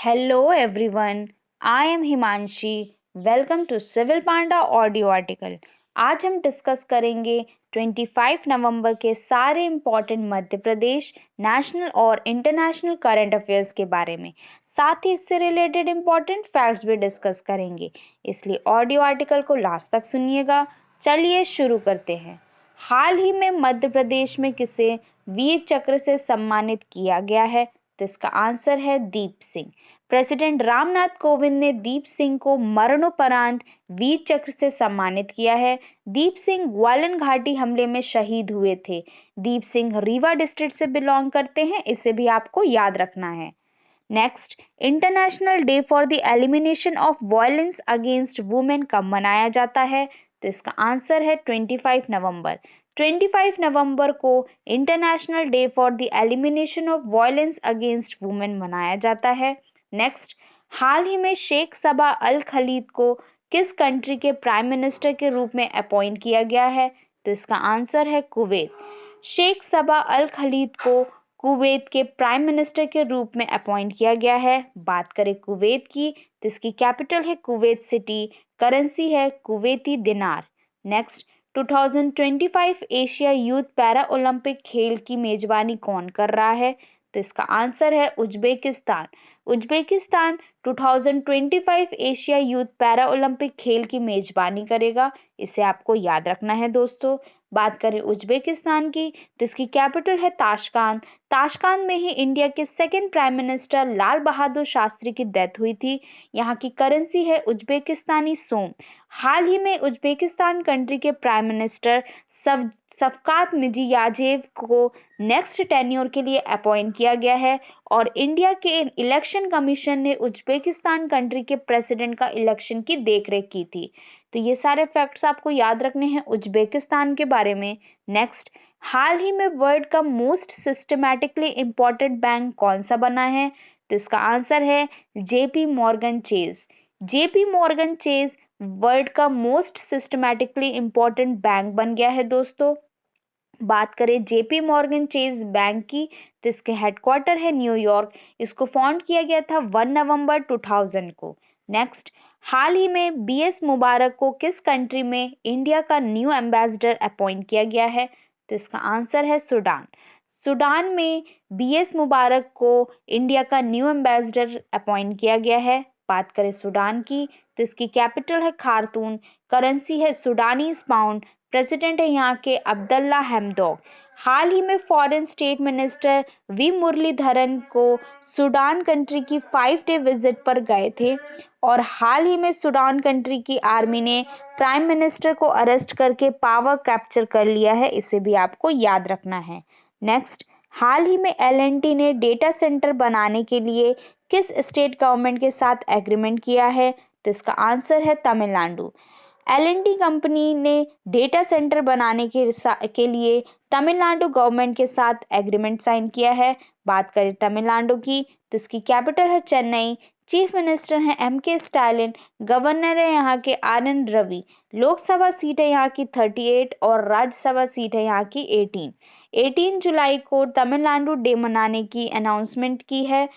Hello everyone, I am Himanshi. Welcome to civil panda audio article. आज हम discuss करेंगे 25 नवंबर के सारे इम्पॉर्टेंट मध्य प्रदेश नेशनल और इंटरनेशनल करंट अफेयर्स के बारे में। साथ ही इससे रिलेटेड इम्पॉर्टेंट फैक्ट्स भी डिस्कस करेंगे, इसलिए ऑडियो आर्टिकल को लास्ट तक सुनिएगा। चलिए शुरू करते हैं। हाल ही में मध्य प्रदेश में किसे वीर चक्र से सम्मानित किया गया है? तो इसका आंसर है दीप सिंह। प्रेसिडेंट रामनाथ कोविंद ने दीप सिंह को मरणोपरांत वीर चक्र से सम्मानित किया है। दीप सिंह ग्वालन घाटी हमले में शहीद हुए थे। दीप सिंह रीवा डिस्ट्रिक्ट से बिलोंग करते हैं, इसे भी आपको याद रखना है। Next, international day for the elimination of violence against women कब मनाया जाता है? तो इसका आंसर है 25 नवंबर। 25 नवंबर को international day for the elimination of violence against women मनाया जाता है। नेक्स्ट, हाल ही में शेख सबा अल खलीद को किस कंट्री के प्राइम मिनिस्टर के रूप में अपॉइंट किया गया है? तो इसका आंसर है कुवैत। शेख सबा अल खलीद को कुवैत के प्राइम मिनिस्टर के रूप में अपॉइंट किया गया है। बात करें कुवैत की, तो इसकी कैपिटल है कुवैत सिटी, करेंसी है कुवैती दिनार। Next, 2025 Asia youth para Olympic खेल की मेजबानी कौन कर रहा है? तो इसका आंसर है Uzbekistan. Uzbekistan 2025 Asia youth para Olympic खेल की मेजबानी करेगा, इसे आपको याद रखना है दोस्तों। बात करें उज्बेकिस्तान की, तो इसकी कैपिटल है ताशकांत। ताशकांत में ही इंडिया के second prime minister Lal Bahadur Shastri की डेथ हुई थी। यहाँ की करेंसी है उज्बेकिस्तानी सोम। हाल ही में उज्बेकिस्तान कंट्री के प्राइम मिनिस्टर शफकात मिर्जियाजेव को नेक्स्ट टेन्योर के लिए अपॉइंट किया गया है और इंडिया के इलेक्शन कमीशन ने उज्बेकिस्तान कंट्री के प्रेसिडेंट का इलेक्शन की देखरेख की थी। तो ये सारे फैक्ट्स आपको याद रखने हैं उज्बेकिस्तान के बारे में। नेक्स्ट, हाल ही में वर्ल्ड का मोस्ट सिस्टमैटिकली इम्पोर्टेंट बैंक कौन सा बना है? तो इसका आंसर है JP Morgan chase. JP Morgan chase world का मोस्ट सिस्टमैटिकली इम्पोर्टेंट बैंक बन गया है दोस्तों। बात करें जेपी मॉर्गन चेज बैंक की, तो इसके हेडक्वार्टर है न्यूयॉर्क। इसको फाउंड किया गया था 1 नवंबर 2000 को। नेक्स्ट, हाल ही में बीएस मुबारक को किस कंट्री में इंडिया का न्यू एम्बेसडर अपॉइंट किया गया है? तो इसका आंसर है सूडान। सूडान में बीएस मुबारक को इंडिया का न्यू एम्बेसडर अपॉइंट किया गया है। बात करें सूडान की, तो इसकी कैपिटल है खार्तूम, करेंसी है सूडानीज पाउंड, प्रेसिडेंट है यहाँ के अब्दुल्ला हमदौक। हाल ही में foreign state minister V Muraleedharan को सूडान कंट्री की 5 डे विजिट पर गए थे और हाल ही में सूडान कंट्री की आर्मी ने प्राइम मिनिस्टर को अरेस्ट करके पावर कैप्चर कर लिया है, इसे भी आपको याद रखना है। नेक्स्ट, हाल ही में एलएनटी ने डेटा सेंटर बनाने के लिए किस स्टेट गवर्नमेंट के साथ एग्रीमेंट किया है? तो इसका आंसर है तमिलनाडु। एलएनटी कंपनी ने डेटा सेंटर बनाने के लिए तमिलनाडु गवर्नमेंट के साथ एग्रीमेंट साइन किया है। बात करें तमिलनाडु की, तो इसकी कैपिटल है चेन्नई। चीफ मिनिस्टर हैं एमके स्टालिन। गवर्नर है यहाँ के आर.एन. रवि। लोकसभा सीट है यहाँ की 38 और राज्यसभा सीट है यहाँ की 18 जुलाई को तमिलनाडु डे मनाने की अनाउंसमेंट की है,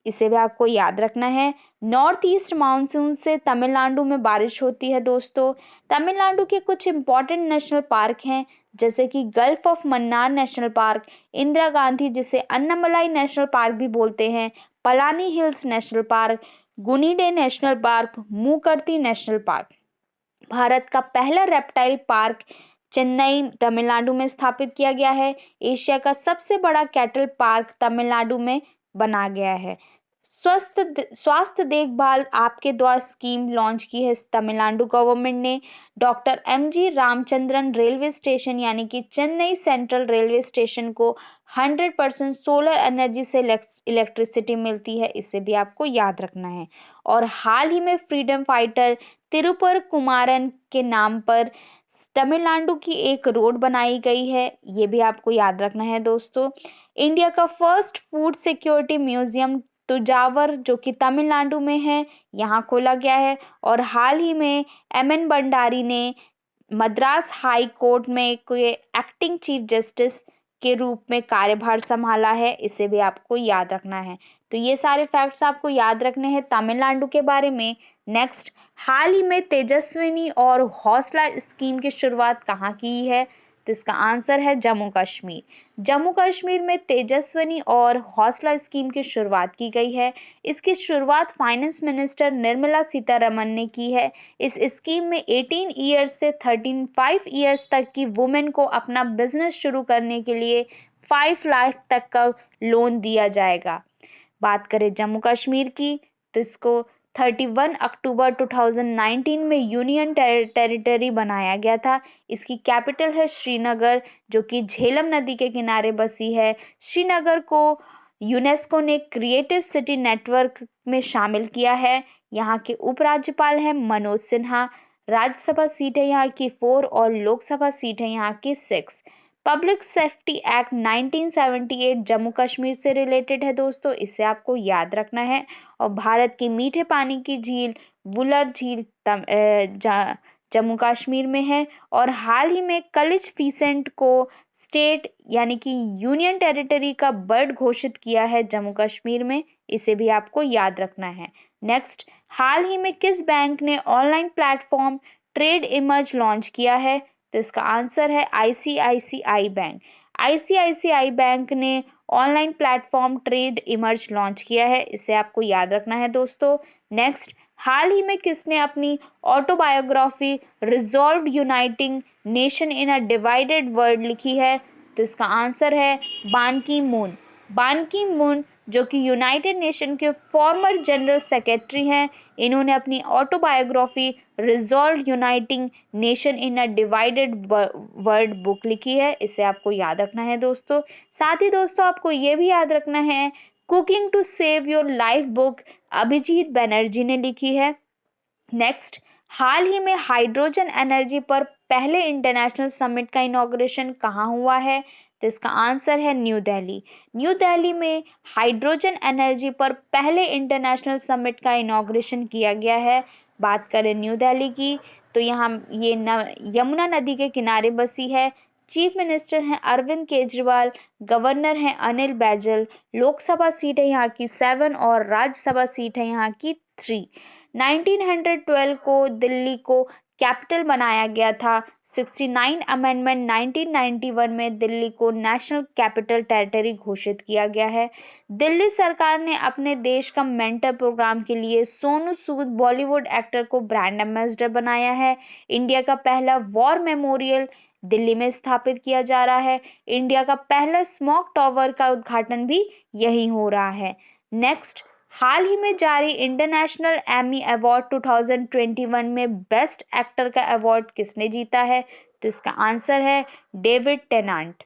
इसे भी आपको याद रखना है। नॉर्थ ईस्ट मानसून से तमिलनाडु में बारिश होती है दोस्तों। तमिलनाडु के कुछ इंपॉर्टेंट नेशनल पार्क हैं, जैसे कि gulf of Mannar national park, Indira Gandhi जिसे अन्नामलाई नेशनल पार्क भी बोलते हैं, Palani hills national park, Guindy national park, Mukurthi national park. Bharat का पहला रेप्टाइल पार्क चेन्नई तमिलनाडु में स्थापित किया गया है। एशिया का सबसे बड़ा कैटल पार्क तमिलनाडु में बना गया है। स्वास्थ्य देखभाल आपके द्वारा स्कीम लॉन्च की है तमिलनाडु गवर्नमेंट ने। Doctor MG Ramachandran railway station यानी कि चेन्नई सेंट्रल रेलवे स्टेशन को 100% सोलर एनर्जी से इलेक्ट्रिसिटी मिलती है, इसे भी आपको याद रखना है। और हाल ही में फ्रीडम फाइटर तिरुपर कुमारन के नाम पर तमिलनाडु की एक रोड बनाई गई है, ये भी आपको याद रखना है दोस्तों। इंडिया का फर्स्ट फूड सिक्योरिटी म्यूजियम तुजावर जो कि तमिलनाडु में है, यहाँ खोला गया है। और हाल ही में एमएन भंडारी ने मद्रास हाई कोर्ट में कोई एक्टिंग चीफ जस्टिस के रूप में कार्यभार संभाला है, इसे भी आपको याद रखना है। तो ये सारे फैक्ट्स आपको याद रखने हैं तमिलनाडु के बारे में। नेक्स्ट, हाल ही में तेजस्विनी और हौसला स्कीम की शुरुआत कहाँ की है? तो इसका आंसर है जम्मू कश्मीर। जम्मू कश्मीर में तेजस्विनी और हौसला स्कीम की शुरुआत की गई है। इसकी शुरुआत फाइनेंस मिनिस्टर निर्मला सीतारमण ने की है। इस स्कीम में 18 ईयर्स से 35 ईयर्स तक की वुमेन को अपना बिजनेस शुरू करने के लिए 5 लाख तक का लोन दिया जाएगा। बात करें जम्मू कश्मीर की, तो इसको 31 अक्टूबर 2019 में यूनियन टेरिटरी बनाया गया था। इसकी कैपिटल है श्रीनगर, जो कि झेलम नदी के किनारे बसी है। श्रीनगर को यूनेस्को ने क्रिएटिव सिटी नेटवर्क में शामिल किया है। यहाँ के उपराज्यपाल हैं मनोज सिन्हा। राज्यसभा सीट है यहाँ की 4 और लोकसभा सीट है यहाँ की 6। Public safety act 1978 Jammu Kashmir से रिलेटेड है दोस्तों, इसे आपको याद रखना है। और भारत की मीठे पानी की झील वुलर झील जम्मू कश्मीर में है। और हाल ही में कलिच फीसेंट को स्टेट यानी कि यूनियन टेरिटरी का बर्ड घोषित किया है जम्मू कश्मीर में, इसे भी आपको याद रखना है। नेक्स्ट, हाल ही में किस बैंक ने online platform trade emerge launch किया है? तो इसका आंसर है आईसीआईसीआई बैंक। आईसीआईसीआई बैंक ने online platform trade emerge launch किया है, इसे आपको याद रखना है दोस्तों। नेक्स्ट, हाल ही में किसने अपनी autobiography resolve uniting nation in a divided world लिखी है? तो इसका आंसर है बान की मून। बान की मून जो कि यूनाइटेड नेशन के फॉर्मर जनरल सेक्रेटरी हैं, इन्होंने अपनी autobiography resolve uniting nation in a divided world book लिखी है, इसे आपको याद रखना है दोस्तों। साथ ही दोस्तों आपको ये भी याद रखना है cooking to save your life book Abhijit Banerjee ने लिखी है। नेक्स्ट, हाल ही में हाइड्रोजन एनर्जी पर पहले इंटरनेशनल समिट का इनॉग्रेशन कहाँ हुआ है? तो इसका आंसर है न्यू दिल्ली। न्यू दिल्ली में हाइड्रोजन एनर्जी पर पहले इंटरनेशनल समिट का इनॉग्रेशन किया गया है। बात करें न्यू दिल्ली की, तो यहाँ ये यमुना नदी के किनारे बसी है। चीफ मिनिस्टर हैं अरविंद केजरीवाल, गवर्नर हैं अनिल बैजल। लोकसभा सीट है यहाँ की 7 और राज्यसभा सीट है यहाँ की 3। 1912 को दिल्ली को कैपिटल बनाया गया था। 69 अमेंडमेंट 1991 में दिल्ली को नेशनल कैपिटल टेरिटरी घोषित किया गया है। दिल्ली सरकार ने अपने देश का मेंटर प्रोग्राम के लिए सोनू सूद बॉलीवुड एक्टर को ब्रांड एम्बेसडर बनाया है। इंडिया का पहला वॉर मेमोरियल दिल्ली में स्थापित किया जा रहा है। इंडिया का पहला स्मॉक टावर का उद्घाटन भी यही हो रहा है। नेक्स्ट, हाल ही में जारी इंटरनेशनल एमी अवार्ड 2021 में बेस्ट एक्टर का अवार्ड किसने जीता है? तो इसका आंसर है डेविड टेनांट।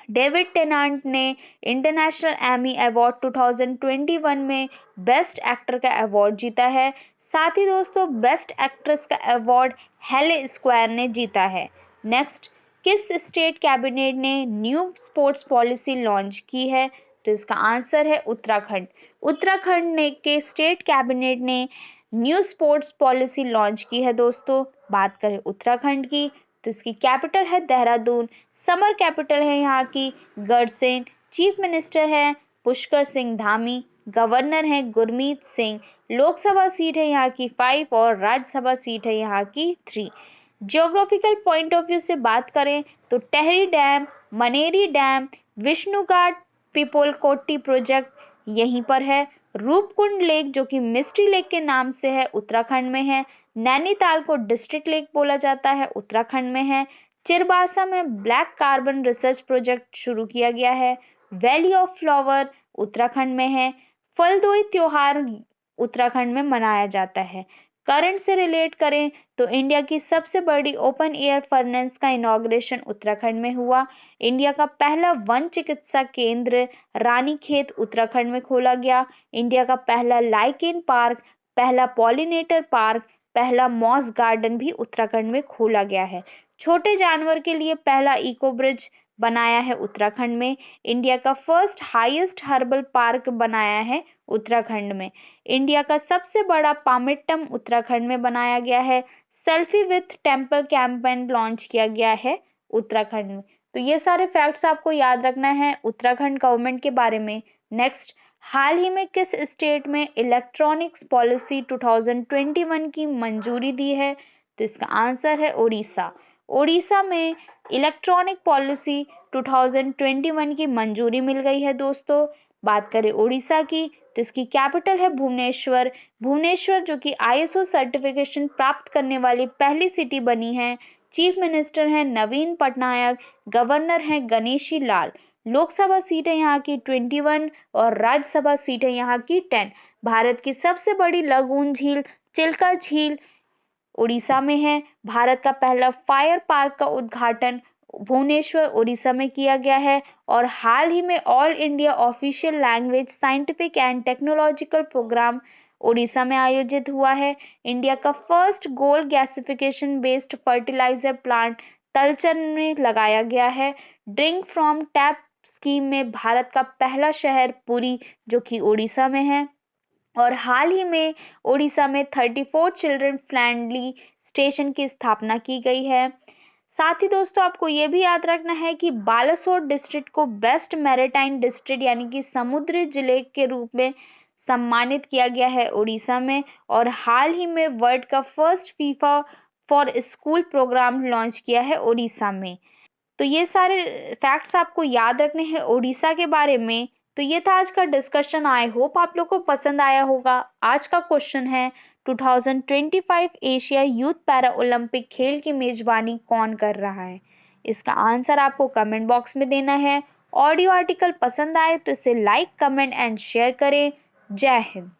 डेविड टेनांट ने इंटरनेशनल एमी अवार्ड 2021 में बेस्ट एक्टर का अवार्ड जीता है। साथ ही दोस्तों बेस्ट एक्ट्रेस का अवार्ड हेले स्क्वायर ने जीता है। नेक्स्ट, किस स्टेट कैबिनेट ने न्यू स्पोर्ट्स पॉलिसी लॉन्च की है? तो इसका आंसर है उत्तराखंड। उत्तराखंड ने के स्टेट कैबिनेट ने न्यू स्पोर्ट्स पॉलिसी लॉन्च की है दोस्तों। बात करें उत्तराखंड की, तो इसकी कैपिटल है देहरादून। समर कैपिटल है यहाँ की गढ़सेन। चीफ मिनिस्टर है पुष्कर सिंह धामी। गवर्नर हैं गुरमीत सिंह। लोकसभा सीट है यहाँ की 5 और राज्यसभा सीट है यहाँ की 3। जियोग्राफिकल पॉइंट ऑफ व्यू से बात करें तो टेहरी डैम, मनेरी डैम, विष्णुघाट पिपोलकोटी प्रोजेक्ट यहीं पर है। रूपकुंड लेक जो कि मिस्ट्री लेक के नाम से है उत्तराखंड में है। नैनीताल को डिस्ट्रिक्ट लेक बोला जाता है, उत्तराखंड में है। चिरबासा में ब्लैक कार्बन रिसर्च प्रोजेक्ट शुरू किया गया है। वैली ऑफ फ्लावर उत्तराखंड में है। फलदोई त्योहार उत्तराखंड में मनाया जाता है। करंट से रिलेट करें तो इंडिया की सबसे बड़ी ओपन एयर फर्नेस का इनॉग्रेशन उत्तराखंड में हुआ। इंडिया का पहला वन चिकित्सा केंद्र रानीखेत उत्तराखंड में खोला गया। इंडिया का पहला लाइकेन पार्क, पहला पॉलिनेटर पार्क, पहला मॉस गार्डन भी उत्तराखंड में खोला गया है। छोटे जानवर के लिए पहला इको ब्रिज बनाया है उत्तराखंड में। इंडिया का फर्स्ट हाईएस्ट हर्बल पार्क बनाया है उत्तराखंड में। इंडिया का सबसे बड़ा पामेट्टम उत्तराखंड में बनाया गया है। Selfie with temple campaign launch किया गया है उत्तराखंड में। तो ये सारे फैक्ट्स आपको याद रखना है उत्तराखंड गवर्नमेंट के बारे में। नेक्स्ट, हाल ही में किस स्टेट में इलेक्ट्रॉनिक्स पॉलिसी 2021 की मंजूरी दी है? तो इसका आंसर है उड़ीसा। उड़ीसा में इलेक्ट्रॉनिक पॉलिसी 2021 की मंजूरी मिल गई है दोस्तों। बात करें उड़ीसा की तो इसकी कैपिटल है भुवनेश्वर। भुवनेश्वर जो कि ISO सर्टिफिकेशन प्राप्त करने वाली पहली सिटी बनी है। चीफ मिनिस्टर हैं नवीन पटनायक, गवर्नर हैं गणेशी लाल। लोकसभा सीटें यहाँ की 21 और राज्यसभा सीटें यहाँ की 10। भारत की सबसे बड़ी लगून झील चिल्का झील उड़ीसा में है। भारत का पहला फायर पार्क का उद्घाटन भुवनेश्वर उड़ीसा में किया गया है। और हाल ही में all India official language scientific and technological programme Orissa में आयोजित हुआ है। इंडिया का first gold gasification based fertiliser plant Talcher में लगाया गया है। ड्रिंक फ्रॉम टैप स्कीम में भारत का पहला शहर पुरी जो कि उड़ीसा में है। और हाल ही में उड़ीसा में 34 चिल्ड्रन फ्रेंडली स्टेशन की स्थापना की गई है। साथ ही दोस्तों आपको ये भी याद रखना है कि बालासोर डिस्ट्रिक्ट को बेस्ट मैरीटाइम डिस्ट्रिक्ट यानी कि समुद्री जिले के रूप में सम्मानित किया गया है उड़ीसा में। और हाल ही में वर्ल्ड का first FIFA for school programme launch किया है उड़ीसा में। तो ये सारे फैक्ट्स आपको याद रखने हैं उड़ीसा के बारे में। तो ये था आज का डिस्कशन। आई होप आप लोग को पसंद आया होगा। आज का क्वेश्चन है 2025 एशिया यूथ पैरा ओलंपिक खेल की मेजबानी कौन कर रहा है? इसका आंसर आपको कमेंट बॉक्स में देना है। ऑडियो आर्टिकल पसंद आए तो इसे लाइक, कमेंट एंड शेयर करें। जय हिंद।